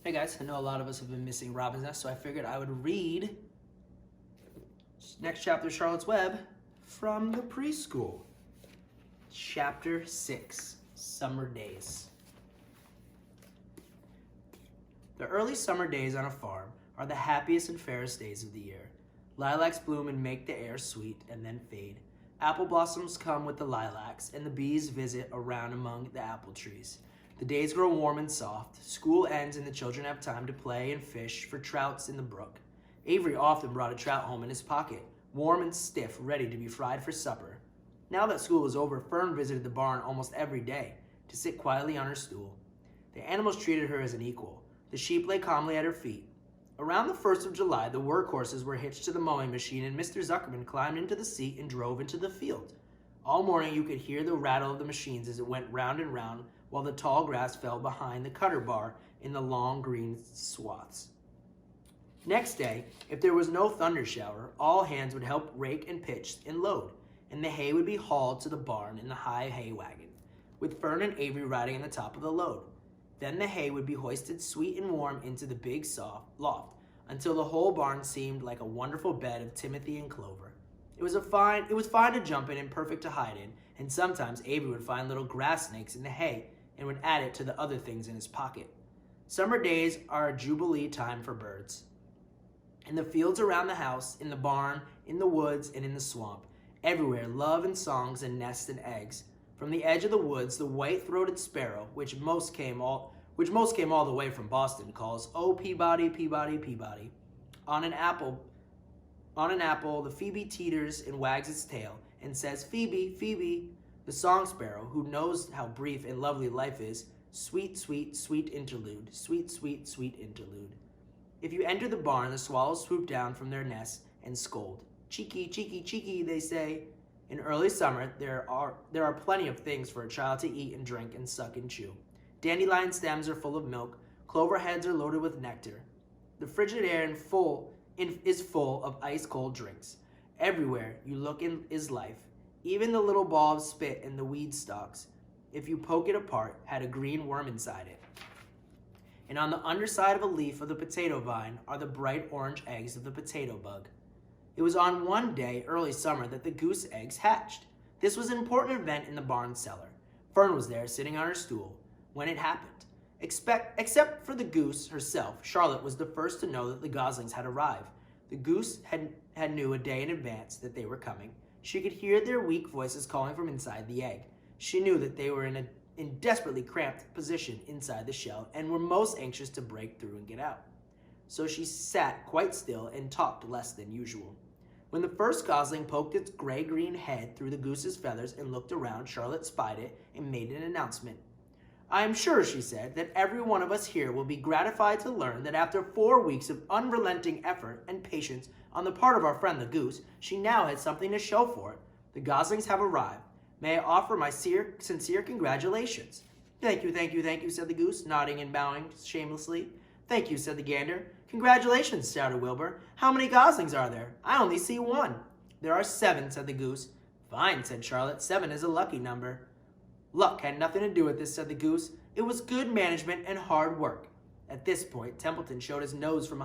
Hey guys, I know a lot of us have been missing Robin's Nest, so I figured I would read next chapter of Charlotte's Web from the preschool. Chapter 6, Summer Days. The early summer days on a farm are the happiest and fairest days of the year. Lilacs bloom and make the air sweet and then fade. Apple blossoms come with the lilacs, and the bees visit around among the apple trees. The days grow warm and soft. School ends and the children have time to play and fish for trouts in the brook. Avery often brought a trout home in his pocket, warm and stiff, ready to be fried for supper. Now that school was over, Fern visited the barn almost every day to sit quietly on her stool. The animals treated her as an equal. The sheep lay calmly at her feet. Around the 1st of July, the workhorses were hitched to the mowing machine and Mr. Zuckerman climbed into the seat and drove into the field. All morning you could hear the rattle of the machines as it went round and round, while the tall grass fell behind the cutter bar in the long green swaths. Next day, if there was no thunder shower, all hands would help rake and pitch and load, and the hay would be hauled to the barn in the high hay wagon, with Fern and Avery riding on the top of the load. Then the hay would be hoisted sweet and warm into the big soft loft, until the whole barn seemed like a wonderful bed of timothy and clover. It was fine to jump in and perfect to hide in, and sometimes Avery would find little grass snakes in the hay and would add it to the other things in his pocket. Summer days are a jubilee time for birds. In the fields around the house, in the barn, in the woods, and in the swamp, everywhere love and songs and nests and eggs. From the edge of the woods, the white-throated sparrow, which most came all the way from Boston, calls, "Oh, Peabody, Peabody, Peabody." On an apple, the phoebe teeters and wags its tail and says, "Phoebe, Phoebe." The song sparrow, who knows how brief and lovely life is, sweet, sweet, sweet interlude, sweet, sweet, sweet interlude. If you enter the barn, the swallows swoop down from their nests and scold. "Cheeky, cheeky, cheeky," they say. In early summer, there are plenty of things for a child to eat and drink and suck and chew. Dandelion stems are full of milk. Clover heads are loaded with nectar. The frigid air is full of ice-cold drinks. Everywhere you look is life. Even the little ball of spit in the weed stalks, if you poke it apart, had a green worm inside it. And on the underside of a leaf of the potato vine are the bright orange eggs of the potato bug. It was on one day, early summer, that the goose eggs hatched. This was an important event in the barn cellar. Fern was there, sitting on her stool, when it happened. Except for the goose herself, Charlotte was the first to know that the goslings had arrived. The goose had knew a day in advance that they were coming. She could hear their weak voices calling from inside the egg. She knew that they were in a desperately cramped position inside the shell and were most anxious to break through and get out. So she sat quite still and talked less than usual. When the first gosling poked its gray-green head through the goose's feathers and looked around, Charlotte spied it and made an announcement. "I am sure," she said, "that every one of us here will be gratified to learn that after 4 weeks of unrelenting effort and patience on the part of our friend the goose, she now has something to show for it. The goslings have arrived. May I offer my sincere congratulations." "Thank you, thank you, thank you," said the goose, nodding and bowing shamelessly. "Thank you," said the gander. "Congratulations," shouted Wilbur. "How many goslings are there? I only see one." "There are 7," said the goose. "Fine," said Charlotte. 7 is a lucky number." "Luck had nothing to do with this," said the goose. "It was good management and hard work." At this point, Templeton showed his nose from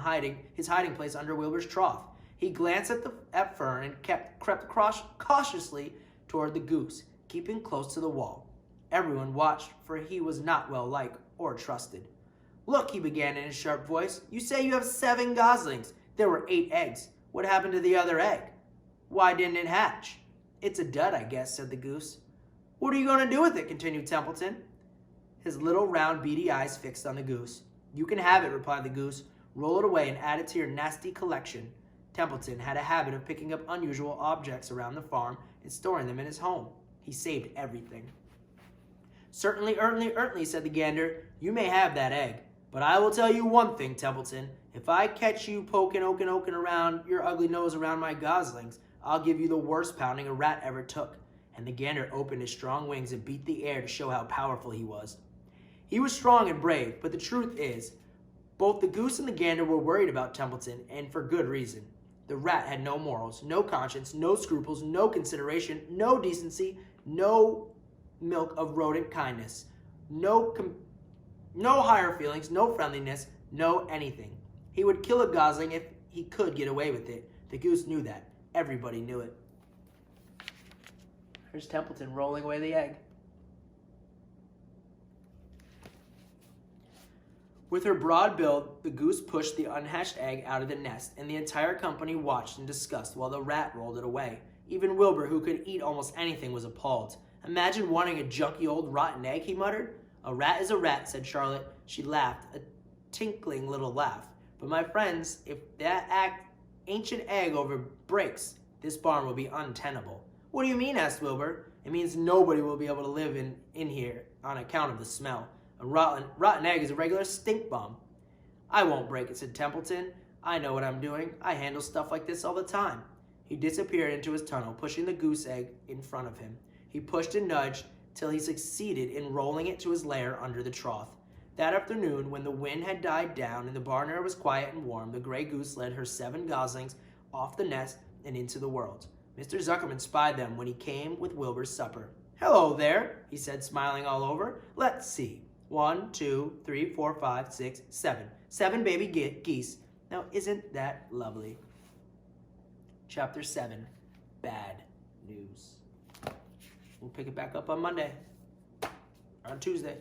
his hiding place under Wilbur's trough. He glanced at Fern and crept cautiously toward the goose, keeping close to the wall. Everyone watched, for he was not well liked or trusted. "Look," he began in his sharp voice. "You say you have 7 goslings. There were 8 eggs. What happened to the other egg? Why didn't it hatch?" "It's a dud, I guess," said the goose. "What are you going to do with it?" continued Templeton, his little round beady eyes fixed on the goose. "You can have it," replied the goose. "Roll it away and add it to your nasty collection." Templeton had a habit of picking up unusual objects around the farm and storing them in his home. He saved everything. "Certainly, said the gander. "You may have that egg. But I will tell you one thing, Templeton. If I catch you poking around your ugly nose around my goslings, I'll give you the worst pounding a rat ever took." And the gander opened his strong wings and beat the air to show how powerful he was. He was strong and brave, but the truth is, both the goose and the gander were worried about Templeton, and for good reason. The rat had no morals, no conscience, no scruples, no consideration, no decency, no milk of rodent kindness, no No higher feelings, no friendliness, no anything. He would kill a gosling if he could get away with it. The goose knew that. Everybody knew it. Here's Templeton rolling away the egg. With her broad bill, the goose pushed the unhatched egg out of the nest, and the entire company watched in disgust while the rat rolled it away. Even Wilbur, who could eat almost anything, was appalled. Imagine wanting a junky old rotten egg, he muttered. A rat is a rat, said Charlotte. She laughed, a tinkling little laugh. But my friends, if that ancient egg over breaks, this barn will be untenable. What do you mean? Asked Wilbur. It means nobody will be able to live in here on account of the smell. A rotten egg is a regular stink bomb. I won't break it, said Templeton. I know what I'm doing. I handle stuff like this all the time. He disappeared into his tunnel, pushing the goose egg in front of him. He pushed and nudged till he succeeded in rolling it to his lair under the trough. That afternoon, when the wind had died down and the barn air was quiet and warm, the gray goose led her 7 goslings off the nest and into the world. Mr. Zuckerman spied them when he came with Wilbur's supper. Hello there, he said, smiling all over. Let's see. 1, 2, 3, 4, 5, 6, 7. 7 baby geese. Now, isn't that lovely? Chapter 7, Bad News. We'll pick it back up on Monday, or on Tuesday.